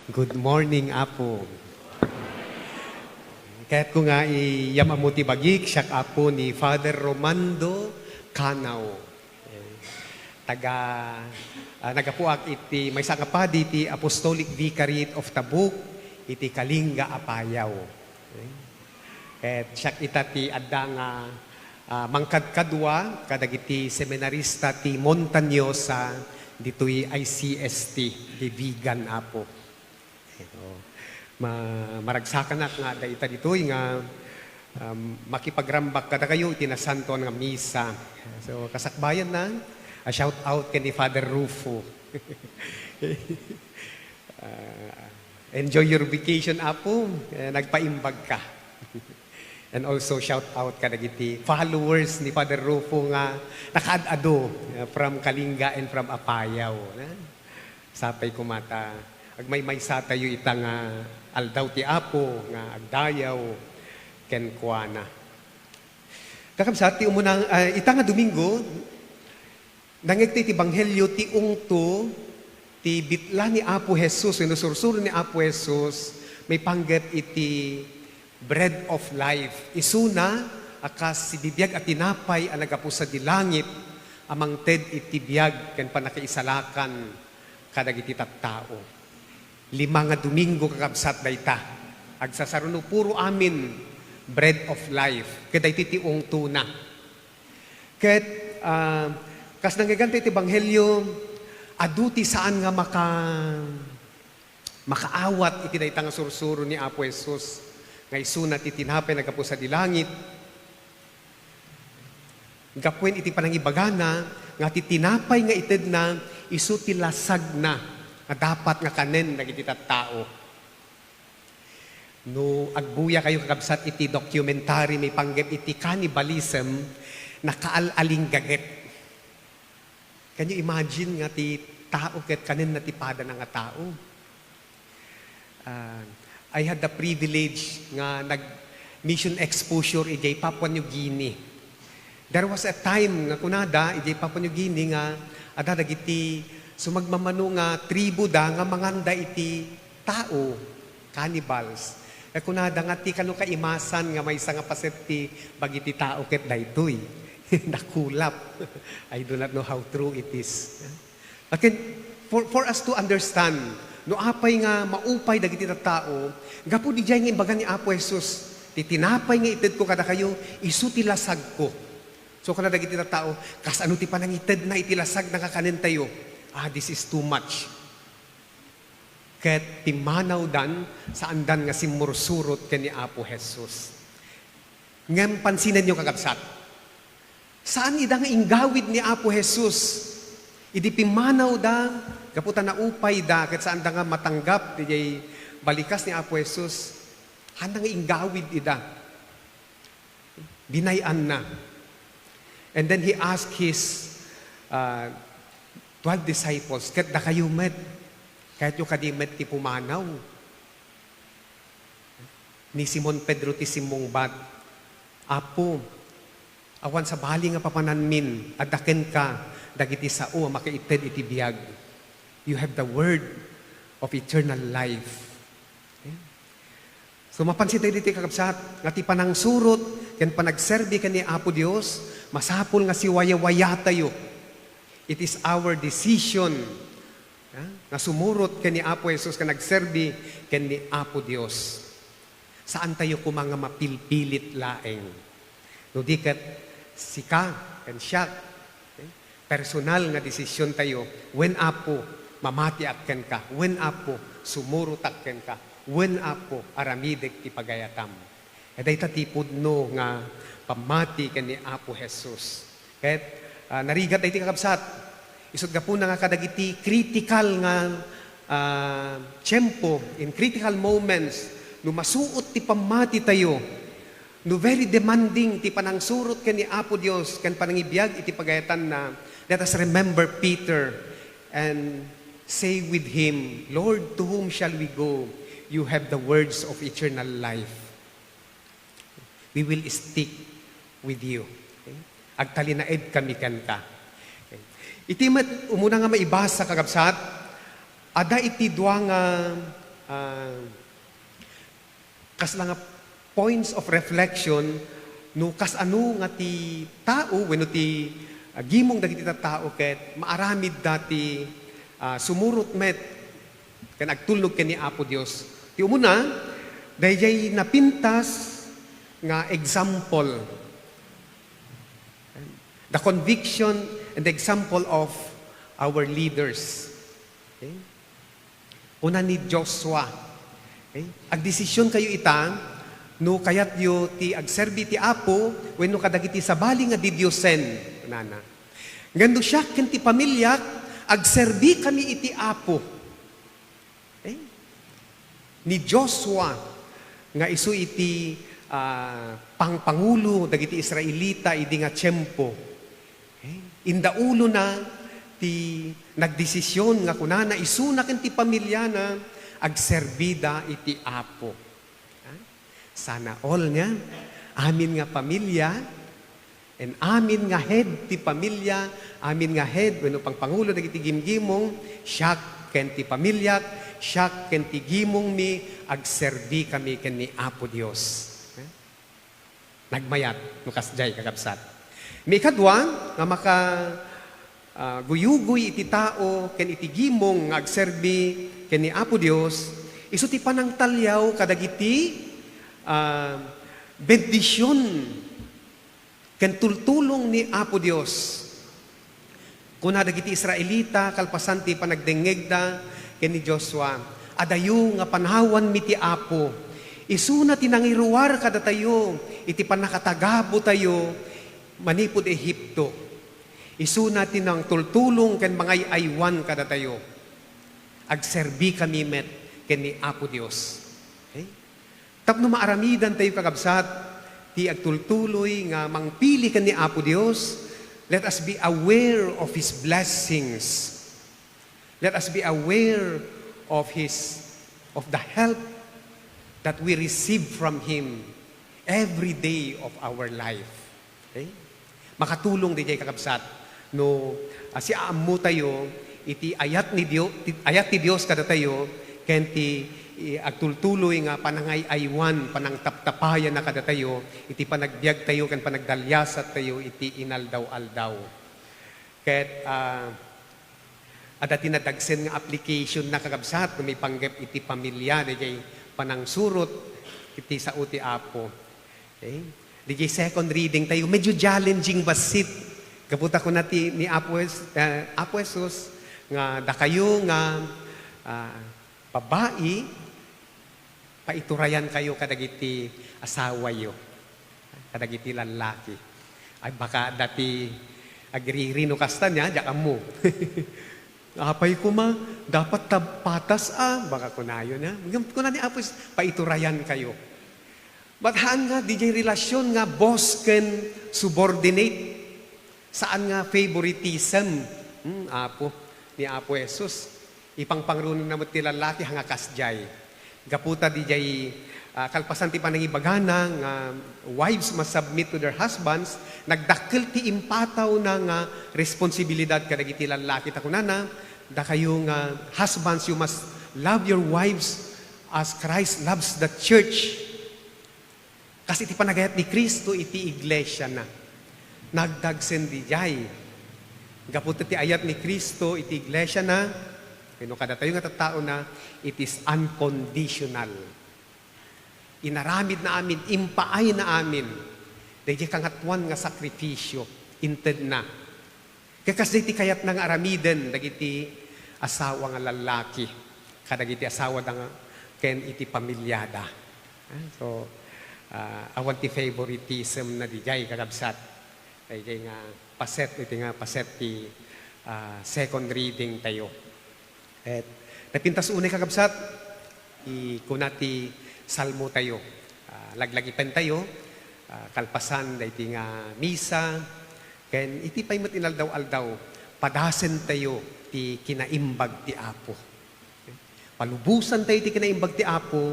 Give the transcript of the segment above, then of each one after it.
Good morning, Apo. Kaya't ko nga iyamamuti bagik, siya Apo ni Father Romando Canaw. Nagapuak iti, may sangapad iti Apostolic Vicariate of Tabuk, iti Kalinga Apayaw. At siya itati adda nga mangkadkadwa, kadagiti seminarista ti Montañosa, dito'y ICST, di vegan Apo. Maragsakan nga dayta dito'y nga makipagrambak kada kayo itinasanto nga misa. So kasakbayan na, a shout out kay ni Father Rufo. Enjoy your vacation, Apo. Nagpaimbag ka. And also shout out kadagiti followers ni Father Rufo nga nakaadado from Kalinga and from Apayaw. Sapay kumata. Agmay-may sa tayo itang aldaw ti Apo, nga agdayaw, ken kuana. Kakabsat, ti umunang, itang Domingo, nangigti ti Banghelyo ti ungto, ti bitla ni Apo Jesus, sinusursuro ni Apo Jesus, may pangget iti bread of life. Isuna, akas si bibiyag at tinapay ang nagapusa di langit, amang ted iti biyag, ken panakaisalakan, kadag iti tattao. 5 nga Domingo kakabsat dayta. Agsasaruno puro amin bread of life. Kada iti tuna. Ket kas nangaganta iti Ebanghelyo aduti saan nga makaawat iti dayta nga sursuro ni Apo Jesus nga isuna ti tinapay nagapusa di langit. Gapwen iti panangibagana nga ti tinapay nga ited na isu ti lasag na nga dapat nga kanen nagiti tao. No agbuya kayo kakabsat iti documentary may panggep iti cannibalism na kaalaling gaget. Can you imagine nga ti tao ket kanen na ti pada na nga tao? I had the privilege nga nag-mission exposure ijay Papua New Guinea. There was a time nga kunada ijay Papua New Guinea nga ada dagiti sumagmamano nga tribo da nga manganda iti tao, cannibals. E kunada nga ti kano kaimasan nga may nga paseti bagiti tao ket daytoy. Nakulap. I do not know how true it is. Lakin, for us to understand, no apay nga maupay dagiti tao, gapo di jay nga imbaga ni Apo Jesus, ti tinapay nga ited ko kada kayo, isu ti lasag ko. So kana dagiti tao, kas ano ti panangited na itilasag na kakanin tayo, this is too much. Ket timanaw dan sa andan nga simursurot ken ni Apo Jesus. Ngem pansinan niyo kakabsat. Saan ida nga inggawid ni Apo Jesus? Idi pimanaw da, kaputa na upay da, ket saan da nga matanggap di balikas ni Apo Jesus. Handa nga inggawid ida. Binayan na. And then he asked his 12 disciples, ket da kayo met, kahit yung kadimet ti pumanaw. Ni Simon Pedro ti Simong Bat, Apo, awan sa bali nga papananmin, adaken ka, dagiti sao, makaited iti biyag. You have the word of eternal life. Okay? So mapansin tayo dito kakabsat, nga ti panang surot, ken panagserbi ka ni Apo Dios, masapol nga si waya-waya tayo. It is our decision na sumurot ken ni Apo Jesus ka nagserbi ken ni Apo Dios. Saan tayo kumanga mapilpilit laeng? No di ket sika ken siya. Personal nga desisyon tayo. When Apo mamati akken ka, when Apo sumurot akken ka, when Apo aramidek ti pagayatam. Dayta ti pudno nga pamati ken ni Apo Jesus. Ket narigat ay ti kakabsat. Isod ka po na nga kadagiti critical nga tiyempo, in critical moments, no masuot ti pamati tayo, no very demanding ti panangsurot ken ni Apo Dios, ken panangibiyag iti pagayatan na, let us remember Peter and say with him, Lord, to whom shall we go? You have the words of eternal life. We will stick with you. Agtalinaed kami ken ka. Iti umuna nga maibasa kakabsat, ada iti dua nga ah, kas lang nga points of reflection no kas ano nga ti tao wenno ti gimong dagiti tao ket maaramid dati sumurot met ken agtulnog ken ni Apo Dios. Ti umuna dayjay napintas nga example, the conviction and the example of our leaders. Okay? Una ni Joshua. Okay? Agdesisyon kayo ita, no kayat yo ti agserbi ti Apo, wenno kadagiti sabali nga di Diosen. Nana. Ngando siya ken ti pamilya, agserbi kami iti Apo. Okay? Ni Joshua, nga isu iti pangpangulo, dagiti Israelita, idi nga tiyempo. Okay? Indaulo na, ti nagdesisyon nga kunana isuna ken ti pamilya na agserbida iti Apo. Sana all niya amin nga pamilya and amin nga head ti pamilya, amin nga head wenno pangpangulo dagiti gimgimong siya ken ti pamilya, siya ken ti gimong mi agserbi kami ken ni Apo Dios. Nagmayat no kasjay kakabsat. May kadwa nga maka guyugoy iti tao ken iti gimong nga agserbi ken ni Apo Dios isu ti panangtalyaw kadagiti bendisyon ken tultulong ni Apo Dios. Kuna dagiti Israelita kalpasan ti panagdengegda ken ni Joshua, adayo nga panhawan mi ti Apo. Isuna ti nangiruar kada tayo, iti panakatagabo tayo manipud Ehipto. Isuna ti nang tultulong ken mangay aywan kada tayo. Agserbi kami met ken ni Apo Dios. Okay? Tapno maaramidan tayo kakabsat, ti agtultuloy nga mangpili ken ni Apo Dios. Let us be aware of His blessings. Let us be aware of the help that we receive from Him every day of our life. Okay? Makatulong di jay kakabsat no si aammo tayo iti ayat ni Dios kada tayo ken ti agtultuloy nga panangay aywan panangtaptapayan na kada tayo iti panagbiag tayo ken panagdalyasat tayo iti inaldaw-aldaw. Ket ada tinadagsen nga application na kakabsat no may panggep iti pamilya dijay panangsurot iti sao ti Apo. Okay? Dijay second reading tayo medyo challenging basit. Kaputa ko nati ni Apo Jesus nga dakayo nga babae paiturayan kayo kadagiti asawa yo. Kadagiti lalaki. Ay baka dati agririno kasta niya, diya mo. Apay ko ma, dapat patas baka kunayo na. Kuna ni Apo, paiturayan kayo. Baghaan nga, di jay relasyon nga boss ken subordinate. Saan nga favoritism? Apo, ni Apo Jesus. Ipangpangrunan na mo ti lalaki hanga kasjay. Gaputa di jay kalpasan ti panangibagana nga wives must submit to their husbands, nagdakkel ti impataw na nga responsibilidad kadagiti lalaki ta kunana, da kayo nga husbands you must love your wives as Christ loves the church. Kasi iti panagayat ni Kristo iti iglesia na. Nagdagsen di jay. Gaputa ti ayat ni Kristo iti iglesia na, kano kada tayo nga tattao na, it is unconditional. Inaramid na amin, impaay na amin. Dahil kangatuan nga sakripisyo, inted na. Kakas diti kayat nang aramiden, dagiti asawa nga lalaki, kadagiti asawa nga ken iti pamilyada. So, awan ti favoritism na di jay kakabsat. Dahil nga paset, iti nga paset ti second reading tayo. At napintas unay kakabsat, ikunati salmo tayo. Laglagipan tayo, kalpasan da iti nga misa, ken iti pay matinaldaw-aldaw, padasen tayo ti kinaimbag ti Apo. Palubusan tayo ti kinaimbag ti Apo,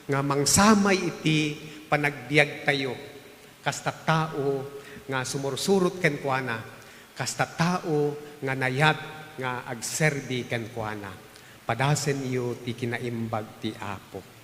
nga mangsamay iti panagbiag tayo. Kasta tao nga sumursurot ken kuana, kasta tao nga nayat nga agserbi ken kuana. padasen yu ti kinaimbag ti Apo.